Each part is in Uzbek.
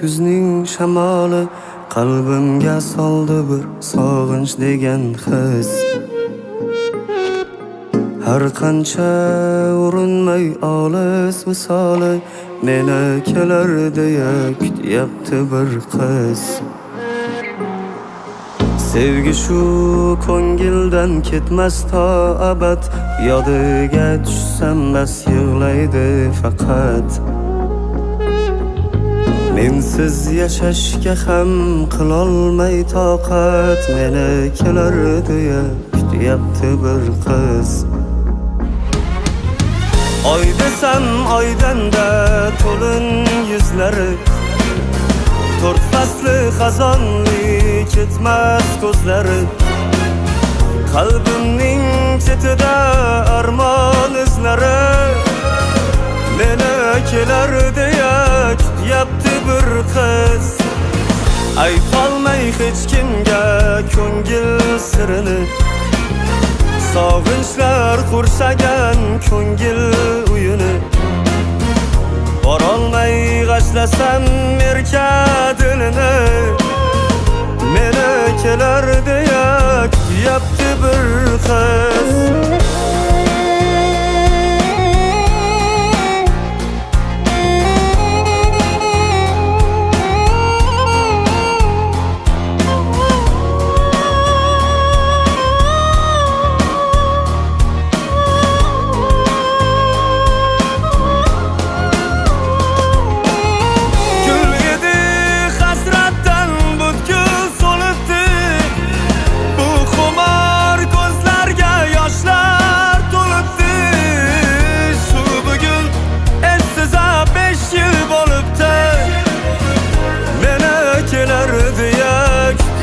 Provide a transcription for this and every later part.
kuzning shamoli qalbimga soldi bir sog'inch degan his. Har qancha urinmay olis visoli meni kelar deya kutyapti bir qiz. Sevgi shu ko'ngildan ketmas to abad, yodiga tushsam bas yig'laydi faqat. Mensiz yashashga ham qilolmay toqat, meni kelar deya kutyapti bir qiz. Oy desam oydanda to'lin yuzlari, to'rt fasli xazonli ketmas ko'zlari. Qalbimning chetida armon izlari, meni kelar deya kutyapti bir qiz. Aytolmay hech kimga ko'ngil sirini, sog'inchlar qursagan ko'ngil uyini. Borolmay g'ashlasam erka dilini, meni kelar deya kutyapti bir qiz.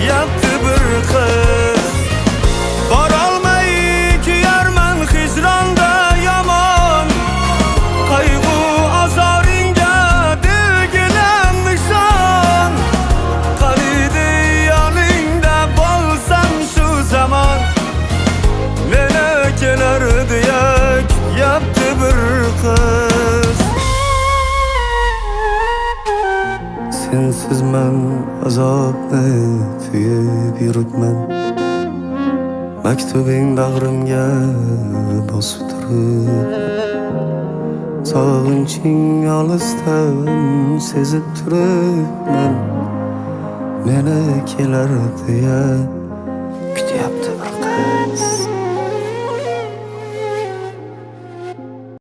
Yaptı bir kız. Borolmay kuyarman hicronda yomon, qayg'u azoringga dilgilam nishon. Qalidi yoningda bo'lsam shu zamon, meni kelar deya yaptı bir kız. Sensiz men azobni tuyib yuribman, maktubing bag'rimga bosib turib. Sog'inching olisdan sezib turibman, meni kelar deya kutyapti bir qiz.